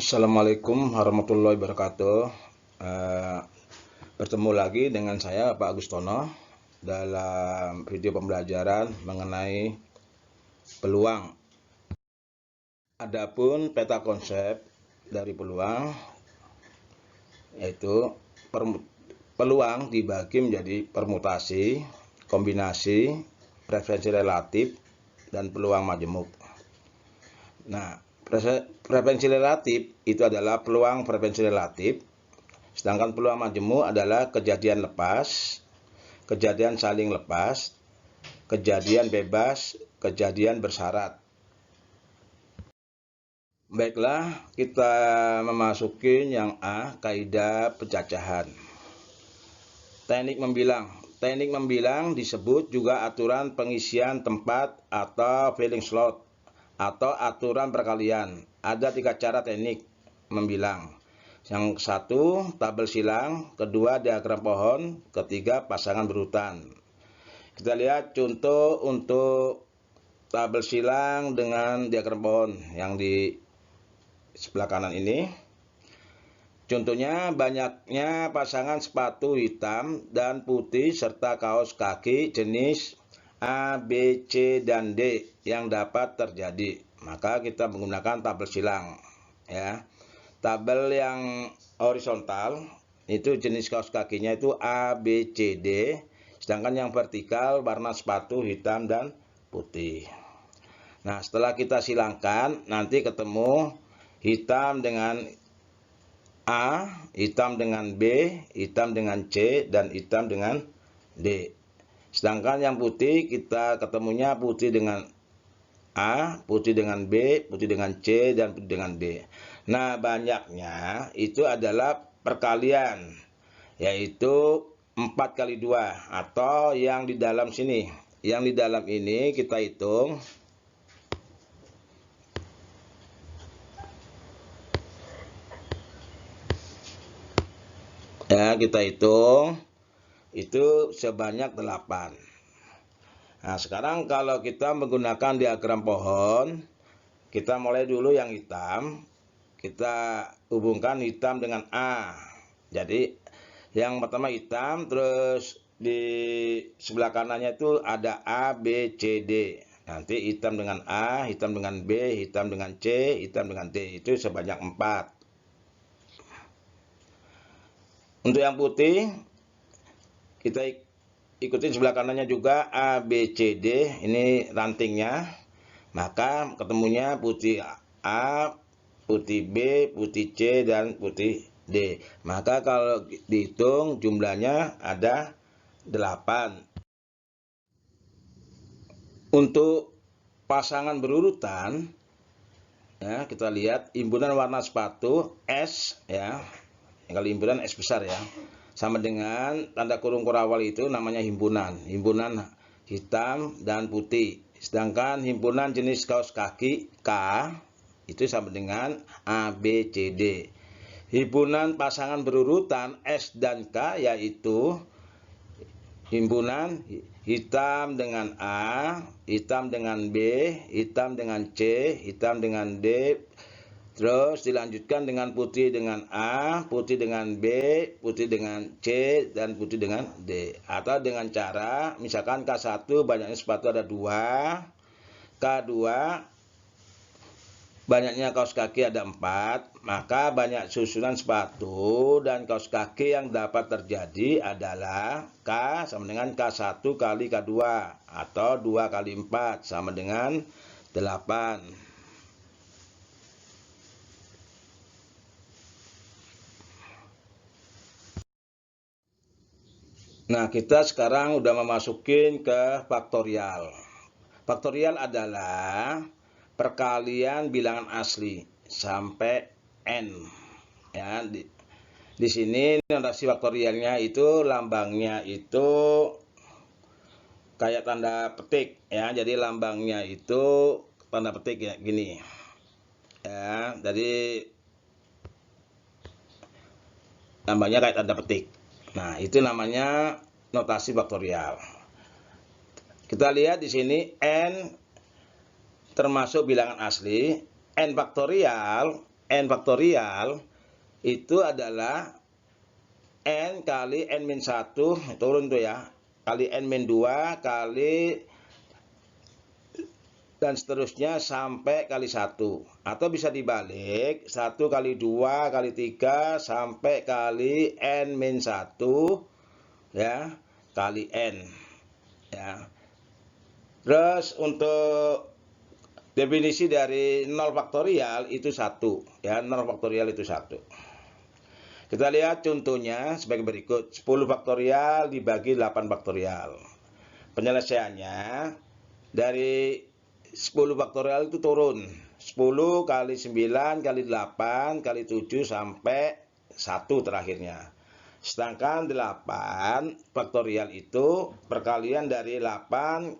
Assalamualaikum warahmatullahi wabarakatuh. Eh, Bertemu lagi dengan saya Pak Agustono dalam video pembelajaran mengenai peluang. Adapun peta konsep dari peluang yaitu peluang dibagi menjadi permutasi, kombinasi, preferensi relatif, dan peluang majemuk. Nah, frekuensi relatif itu adalah peluang frekuensi relatif, sedangkan peluang majemuk adalah kejadian lepas, kejadian saling lepas, kejadian bebas, kejadian bersyarat. Baiklah, kita memasuki yang A, kaidah pencacahan. Teknik membilang. Teknik membilang disebut juga aturan pengisian tempat atau filling slot atau aturan perkalian. Ada 3 cara teknik membilang. Yang satu, tabel silang, kedua, diagram pohon, ketiga, pasangan berurutan. Kita lihat contoh untuk tabel silang dengan diagram pohon yang di sebelah kanan ini. Contohnya, banyaknya pasangan sepatu hitam dan putih serta kaos kaki jenis A, B, C, dan D yang dapat terjadi. Maka kita menggunakan tabel silang. Ya. Tabel yang horizontal itu jenis kaos kakinya itu A, B, C, D. Sedangkan yang vertikal warna sepatu hitam dan putih. Nah, setelah kita silangkan nanti ketemu hitam dengan A, hitam dengan B, hitam dengan C, dan hitam dengan D. Sedangkan yang putih kita ketemunya putih dengan A, putih dengan B, putih dengan C, dan putih dengan D. Nah, banyaknya itu adalah perkalian, yaitu 4 kali 2 atau yang di dalam sini. Yang di dalam ini kita hitung. Ya, kita hitung. Itu sebanyak 8. Nah, sekarang kalau kita menggunakan diagram pohon, kita mulai dulu yang hitam. Kita hubungkan hitam dengan A. Jadi, yang pertama hitam, terus di sebelah kanannya itu ada A, B, C, D. Nanti hitam dengan A, hitam dengan B, hitam dengan C, hitam dengan D. Itu sebanyak 4. Untuk yang putih, kita ikutin sebelah kanannya juga A, B, C, D. Ini rantingnya. Maka ketemunya putih A, putih B, putih C, dan putih D. Maka kalau dihitung jumlahnya ada 8. Untuk pasangan berurutan, ya, kita lihat himpunan warna sepatu S, ya. Kalau himpunan S besar ya. Sama dengan tanda kurung kurawal itu namanya himpunan. Himpunan hitam dan putih. Sedangkan himpunan jenis kaos kaki K itu sama dengan A, B, C, D. Himpunan pasangan berurutan S dan K yaitu himpunan hitam dengan A, hitam dengan B, hitam dengan C, hitam dengan D. Terus dilanjutkan dengan putih dengan A, putih dengan B, putih dengan C, dan putih dengan D. Atau dengan cara, misalkan K1 banyaknya sepatu ada 2, K2 banyaknya kaos kaki ada 4, maka banyak susunan sepatu dan kaos kaki yang dapat terjadi adalah K sama dengan K1 kali K2 atau 2 kali 4 sama dengan 8. Nah, kita sekarang udah memasukin ke faktorial. Faktorial adalah perkalian bilangan asli sampai n. Ya, di sini notasi faktorialnya itu lambangnya itu kayak tanda petik ya. Jadi lambangnya itu tanda petik ya gini. Ya, jadi lambangnya kayak tanda petik. Nah, itu namanya notasi faktorial. Kita lihat di sini n termasuk bilangan asli. N faktorial n faktorial itu adalah n kali n-1 turun tuh ya, kali n-2 kali dan seterusnya sampai kali 1. Atau bisa dibalik, 1 kali 2 kali 3 sampai kali n-1 ya, kali n ya. Terus untuk definisi dari 0 faktorial itu 1 ya, 0 faktorial itu 1. Kita lihat contohnya sebagai berikut. 10 faktorial dibagi 8 faktorial. Penyelesaiannya dari 10 faktorial itu turun 10 kali 9 kali 8 kali 7 sampai 1 terakhirnya. Sedangkan 8 faktorial itu perkalian dari 8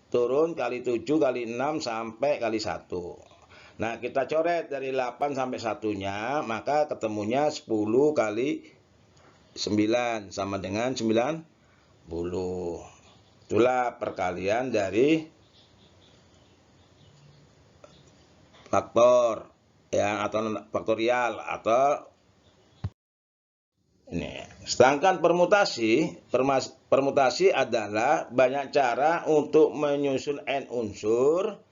turun kali 7 kali 6 sampai kali 1. Nah, kita coret dari 8 sampai 1-nya, maka ketemunya 10 kali 9 sama dengan 90. Itulah perkalian dari faktor ya, atau faktorial atau ini. Sedangkan permutasi adalah banyak cara untuk menyusun n unsur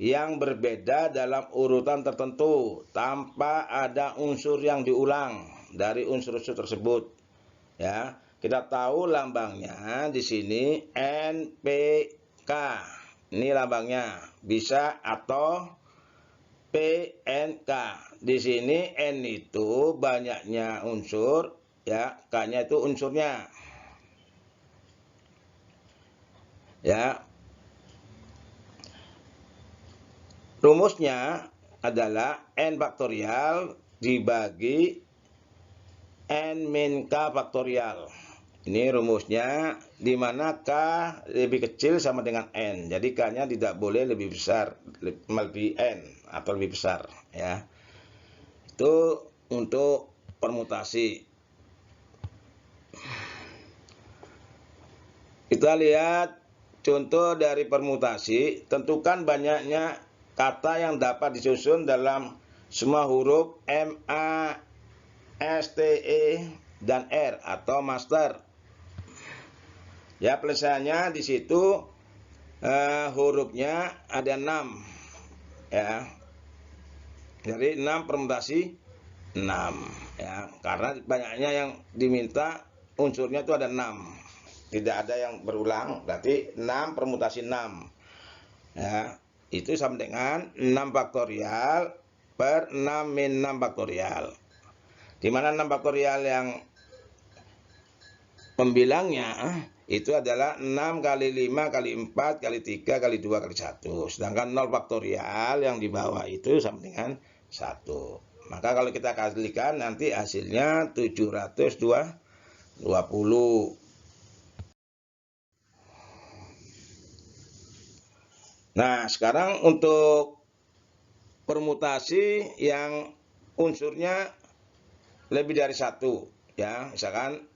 yang berbeda dalam urutan tertentu tanpa ada unsur yang diulang dari unsur-unsur tersebut. Ya, kita tahu lambangnya di sini NPK. Ini lambangnya, bisa atau PNK. Di sini N itu banyaknya unsur, ya, K-nya itu unsurnya. Ya. Rumusnya adalah N faktorial dibagi N-K faktorial. Ini rumusnya, di mana K lebih kecil sama dengan N. Jadi K-nya tidak boleh lebih besar, melebihi N atau lebih besar. Ya. Itu untuk permutasi. Kita lihat contoh dari permutasi. Tentukan banyaknya kata yang dapat disusun dalam semua huruf M, A, S, T, E, dan R atau master. Ya, penyelesaiannya di situ hurufnya ada 6. Ya. Jadi 6 permutasi 6 ya, karena banyaknya yang diminta unsurnya itu ada 6. Tidak ada yang berulang, berarti 6 permutasi 6. Ya, itu sama dengan 6 faktorial per 6 min 6 faktorial. Di mana 6 faktorial yang pembilangnya itu adalah 6 kali 5 kali 4 kali 3 kali 2 kali 1. Sedangkan 0 faktorial yang di bawah itu sama dengan 1. Maka kalau kita kalikan nanti hasilnya 720. Nah, sekarang untuk permutasi yang unsurnya lebih dari 1. Ya, misalkan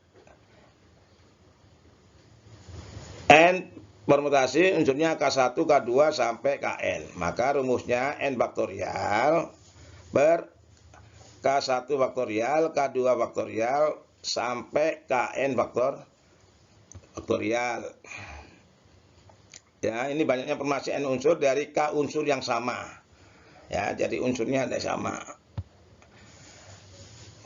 N permutasi unsurnya K1, K2 sampai Kn. Maka rumusnya N faktorial per K1 faktorial, K2 faktorial sampai Kn faktorial. Ya, ini banyaknya permutasi N unsur dari K unsur yang sama. Ya, jadi unsurnya ada sama.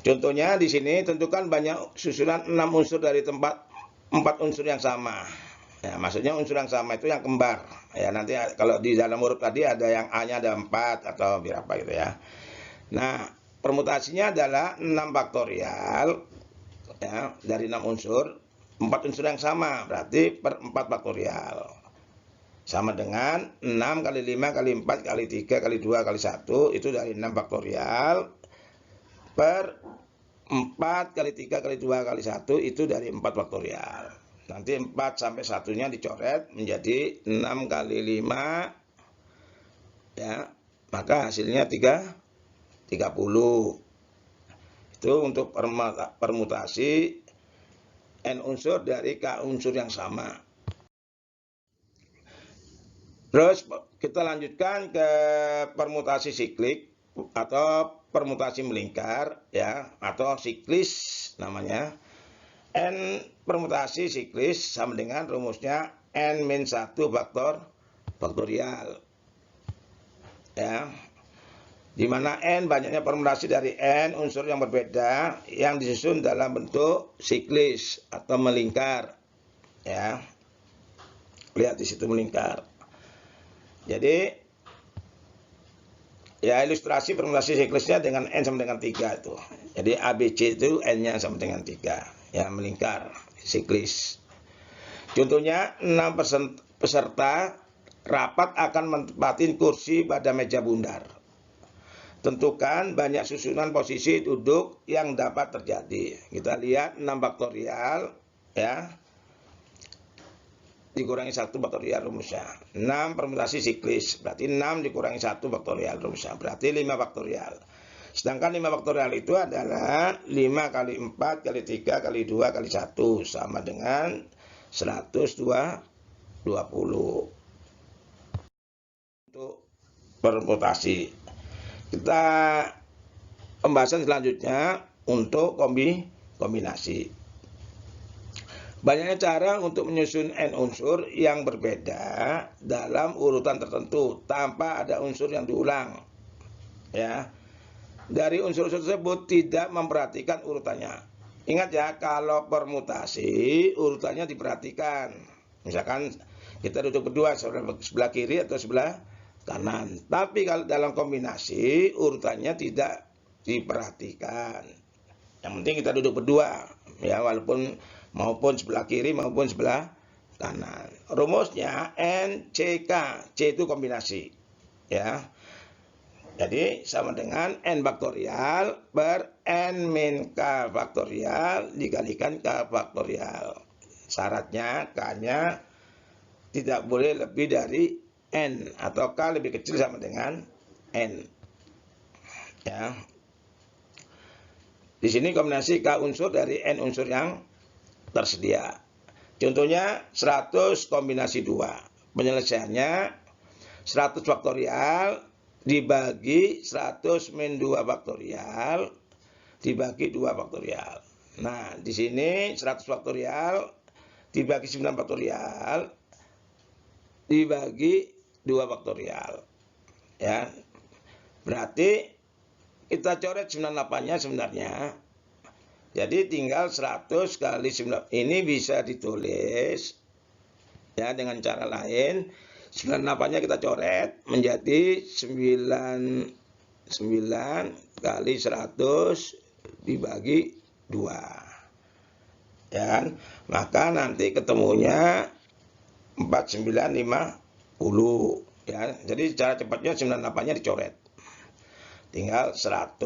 Contohnya di sini tentukan banyak susunan 6 unsur dari tempat 4 unsur yang sama. Ya, maksudnya unsur yang sama itu yang kembar. Ya, nanti kalau di dalam huruf tadi ada yang A-nya ada 4 atau berapa gitu ya. Nah, permutasinya adalah 6 faktorial ya, dari 6 unsur, 4 unsur yang sama, berarti per 4 faktorial. Sama dengan 6 kali 5 kali 4 kali 3 kali 2 kali 1, itu dari 6 faktorial per 4 kali 3 kali 2 kali 1, itu dari 4 faktorial. Nanti 4 sampai 1-nya dicoret menjadi 6 kali 5 ya, maka hasilnya 30. Itu untuk permutasi N unsur dari K unsur yang sama. Terus kita lanjutkan ke permutasi siklik. atau permutasi melingkar ya, atau siklis namanya. N permutasi siklis sama dengan rumusnya N-1 faktorial ya, di mana N banyaknya permutasi dari N unsur yang berbeda yang disusun dalam bentuk siklis atau melingkar ya. Lihat di situ melingkar. Jadi ya, ilustrasi permutasi siklisnya dengan N sama dengan 3 itu. Jadi ABC itu N-nya sama dengan 3 ya, melingkar siklis. Contohnya 6 peserta rapat akan menempati kursi pada meja bundar. Tentukan banyak susunan posisi duduk yang dapat terjadi. Kita lihat 6 faktorial ya, dikurangi 1 faktorial rumusnya. 6 permutasi siklis, berarti 6 dikurangi 1 faktorial rumusnya, berarti 5 faktorial. Sedangkan 5 faktorial itu adalah 5 kali 4 kali 3 kali 2 kali 1 sama dengan 120. Untuk permutasi. Kita pembahasan selanjutnya untuk kombinasi. Banyaknya cara untuk menyusun N unsur yang berbeda dalam urutan tertentu tanpa ada unsur yang diulang. Ya. Dari unsur tersebut tidak memperhatikan urutannya. Ingat ya, kalau permutasi urutannya diperhatikan. Misalkan kita duduk berdua, sebelah kiri atau sebelah kanan. Tapi kalau dalam kombinasi urutannya tidak diperhatikan. Yang penting kita duduk berdua ya, walaupun maupun sebelah kiri maupun sebelah kanan. Rumusnya NCK, C itu kombinasi ya. Jadi sama dengan N faktorial per N min K faktorial dikalikan K faktorial. Syaratnya K-nya tidak boleh lebih dari N, atau K lebih kecil sama dengan N ya. Di sini kombinasi K unsur dari N unsur yang tersedia. Contohnya 100 kombinasi 2. Penyelesaiannya 100 faktorial dibagi 100 min 2 faktorial dibagi 2 faktorial. Nah, di sini 100 faktorial dibagi 9 faktorial dibagi 2 faktorial. Ya. Berarti kita coret 98-nya sebenarnya. Jadi tinggal 100 kali 9. Ini bisa ditulis ya dengan cara lain. 98-nya kita coret menjadi 99 kali 100 dibagi 2. Ya, maka nanti ketemunya 4950 ya. Jadi cara cepatnya 98-nya dicoret. Tinggal 100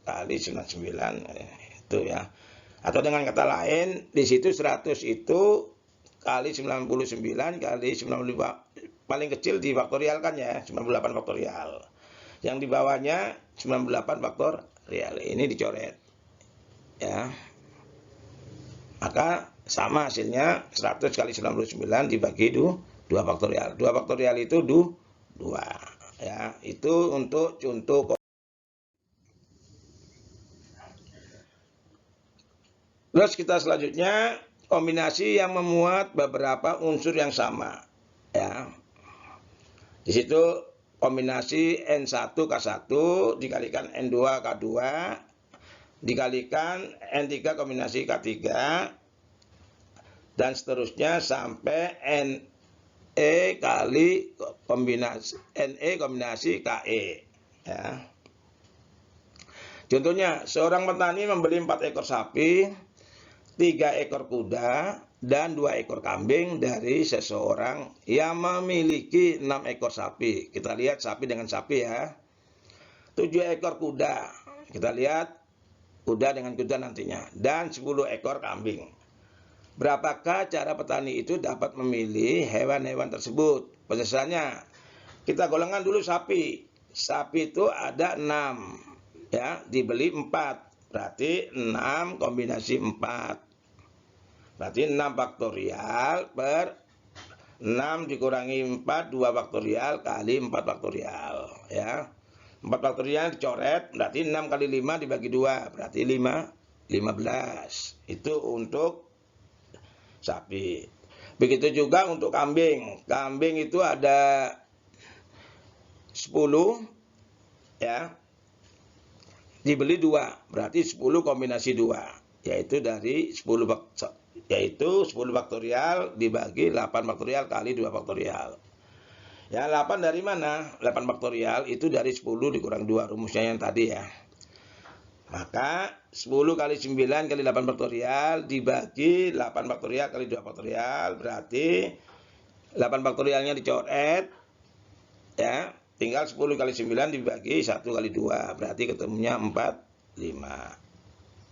kali 99 itu ya. Atau dengan kata lain, di situ 100 itu kali 99 kali 95, paling kecil difaktorialkan ya, 98 faktorial. Yang di bawahnya 98 faktorial. Ini dicoret. Ya. Maka sama hasilnya 100 kali 99 dibagi 2 faktorial. 2 faktorial itu 2. Ya, itu untuk contoh. Terus kita selanjutnya kombinasi yang memuat beberapa unsur yang sama. Ya. Di situ kombinasi N1K1 dikalikan N2K2 dikalikan N3 kombinasi K3 dan seterusnya sampai NE kali kombinasi NE kombinasi KE ya. Contohnya, seorang petani membeli 4 ekor sapi, 3 ekor kuda, dan 2 ekor kambing dari seseorang yang memiliki 6 ekor sapi. Kita lihat sapi dengan sapi ya. 7 ekor kuda. Kita lihat kuda dengan kuda nantinya. Dan 10 ekor kambing. Berapakah cara petani itu dapat memilih hewan-hewan tersebut? Penjelasannya, kita golongkan dulu sapi. Sapi itu ada 6. Ya, dibeli 4. Berarti 6 kombinasi 4. Berarti 6 faktorial per 6 dikurangi 4, 2 faktorial kali 4 faktorial. Ya. 4 faktorial dicoret, berarti 6 kali 5 dibagi 2, berarti 15. Itu untuk sapi. Begitu juga untuk kambing. Kambing itu ada 10 ya. Dibeli 2, berarti 10 kombinasi 2, yaitu 10 faktorial dibagi 8 faktorial kali 2 faktorial. Ya, 8 dari mana? 8 faktorial itu dari 10 dikurang 2, rumusnya yang tadi ya. Maka 10 kali 9 kali 8 faktorial dibagi 8 faktorial kali 2 faktorial, berarti 8 faktorialnya dicoret ya. Tinggal 10 kali 9 dibagi 1 kali 2, berarti ketemunya 45.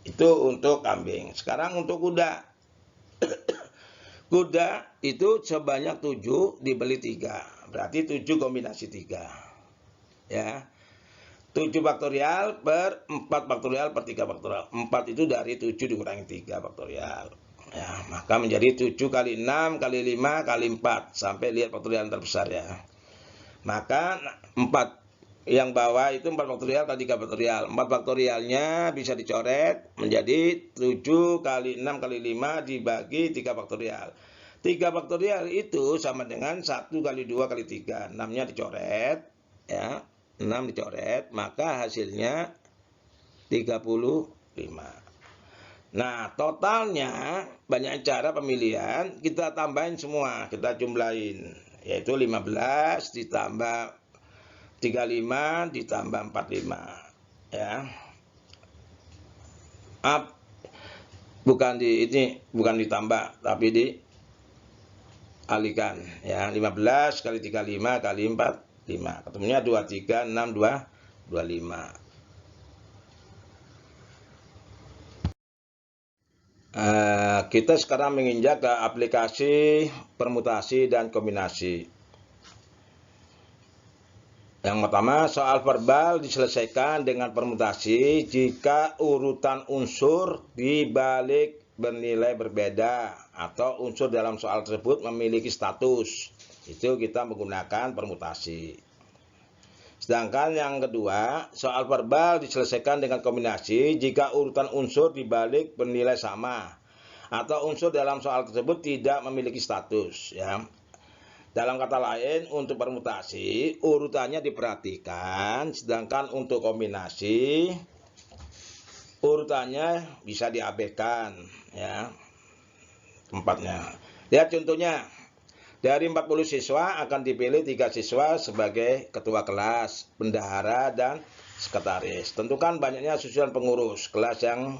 Itu untuk kambing. Sekarang untuk kuda. Kuda itu sebanyak 7 dibeli 3, berarti 7 kombinasi 3. Ya. 7 faktorial per 4 faktorial per 3 faktorial. 4 itu dari 7 dikurangi 3 faktorial. Ya, maka menjadi 7 kali 6 kali 5 kali 4. Sampai lihat faktorial yang terbesar ya. Maka 4 yang bawah itu 4 faktorial kali 3 faktorial. 4 faktorialnya bisa dicoret menjadi 7 kali 6 kali 5 dibagi 3 faktorial. 3 faktorial itu sama dengan 1 kali 2 kali 3. 6-nya dicoret ya. 6 dicoret, maka hasilnya 35. Nah, totalnya banyak cara pemilihan, kita tambahin semua, kita jumlahin, yaitu 15 ditambah 35 ditambah 45 ya. Bukan ditambah tapi dialihkan ya. 15 kali 35 kali 45 ketemunya 23 6 2 25. Kita sekarang menginjak ke aplikasi permutasi dan kombinasi. Yang pertama, soal verbal diselesaikan dengan permutasi jika urutan unsur dibalik bernilai berbeda atau unsur dalam soal tersebut memiliki status. Itu kita menggunakan permutasi. Sedangkan yang kedua, soal verbal diselesaikan dengan kombinasi jika urutan unsur dibalik bernilai sama atau unsur dalam soal tersebut tidak memiliki status ya. Dalam kata lain, untuk permutasi urutannya diperhatikan, sedangkan untuk kombinasi urutannya bisa diabaikan ya tempatnya. Lihat contohnya. Dari 40 siswa akan dipilih 3 siswa sebagai ketua kelas, bendahara, dan sekretaris. Tentukan banyaknya susunan pengurus kelas yang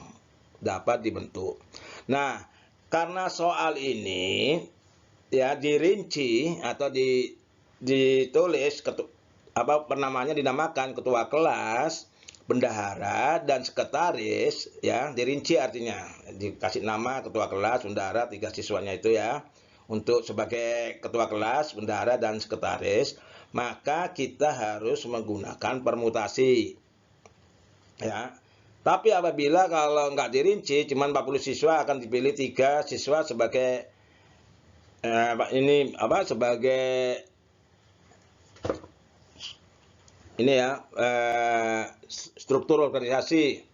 dapat dibentuk. Nah, karena soal ini ya dirinci atau ditulis dinamakan ketua kelas, bendahara, dan sekretaris ya, dirinci artinya dikasih nama ketua kelas, bendahara, 3 siswanya itu ya. Untuk sebagai ketua kelas, bendahara, dan sekretaris, maka kita harus menggunakan permutasi. Ya. Tapi apabila kalau nggak dirinci, cuma 40 siswa akan dipilih 3 siswa sebagai sebagai ini ya struktur organisasi,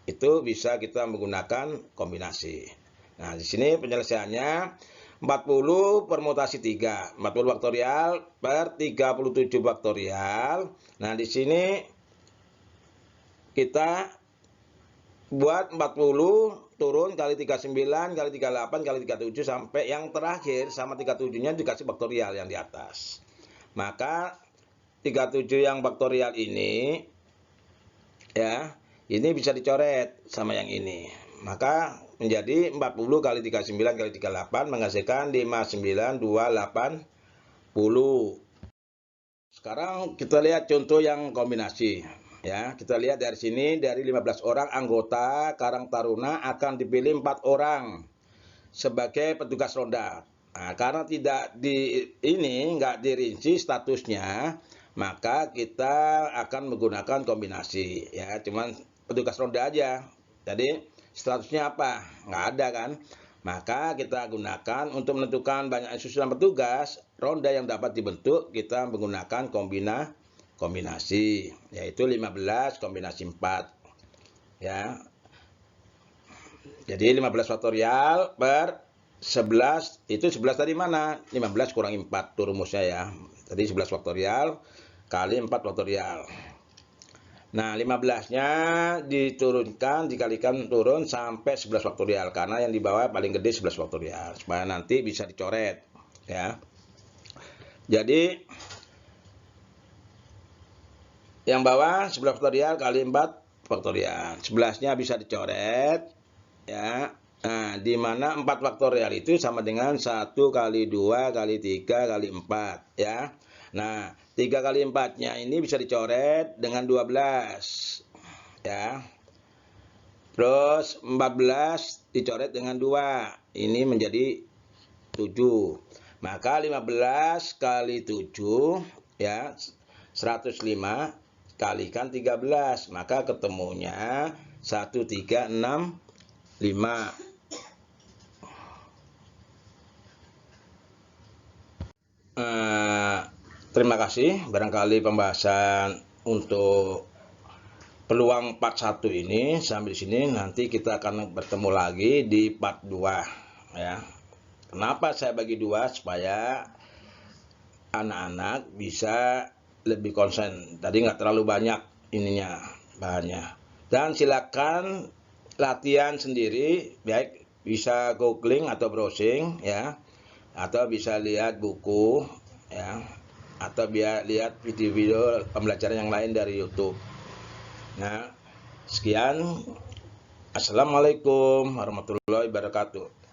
itu bisa kita menggunakan kombinasi. Nah, di sini penyelesaiannya 40 permutasi 3, 40 faktorial per 37 faktorial. Nah, di sini kita buat 40 turun kali 39 kali 38 kali 37 sampai yang terakhir sama 37-nya dikasih faktorial yang di atas. Maka 37 yang faktorial ini ya, ini bisa dicoret sama yang ini. Maka menjadi 40 kali 39 kali 38 menghasilkan 59280. Sekarang kita lihat contoh yang kombinasi. Ya, kita lihat dari sini, dari 15 orang anggota Karang Taruna akan dipilih 4 orang sebagai petugas ronda. Nah, karena nggak dirinci statusnya, maka kita akan menggunakan kombinasi. Ya, cuman petugas ronda aja. Jadi statusnya apa? Nggak ada kan? Maka kita gunakan untuk menentukan banyak susunan petugas ronda yang dapat dibentuk, kita menggunakan kombinasi, yaitu 15 kombinasi 4 ya. Jadi 15 faktorial per 11, itu 11 tadi mana? 15 kurangi 4 tuh rumusnya ya. Tadi 11 faktorial kali 4 faktorial. Nah, 15-nya diturunkan, dikalikan turun sampai 11 faktorial. Karena yang di bawah paling gede 11 faktorial. Supaya nanti bisa dicoret ya. Jadi yang bawah 11 faktorial kali 4 faktorial. 11-nya bisa dicoret ya. Nah, di mana 4 faktorial itu sama dengan 1 kali 2 kali 3 kali 4 ya. Nah, 3 kali 4-nya ini bisa dicoret dengan 12 ya. Terus 14 dicoret dengan 2. Ini menjadi 7. Maka 15 kali 7 ya 105 kalikan 13. Maka ketemunya 1365. Terima kasih. Barangkali pembahasan untuk peluang part 1 ini sampai sini. Nanti kita akan bertemu lagi di part 2 ya. Kenapa saya bagi 2? Supaya anak-anak bisa lebih konsen. Tadi nggak terlalu banyak ininya bahannya. Dan silakan latihan sendiri, baik bisa googling atau browsing ya, atau bisa lihat buku ya, atau biar lihat video-video pembelajaran yang lain dari YouTube. Nah, sekian. Assalamualaikum warahmatullahi wabarakatuh.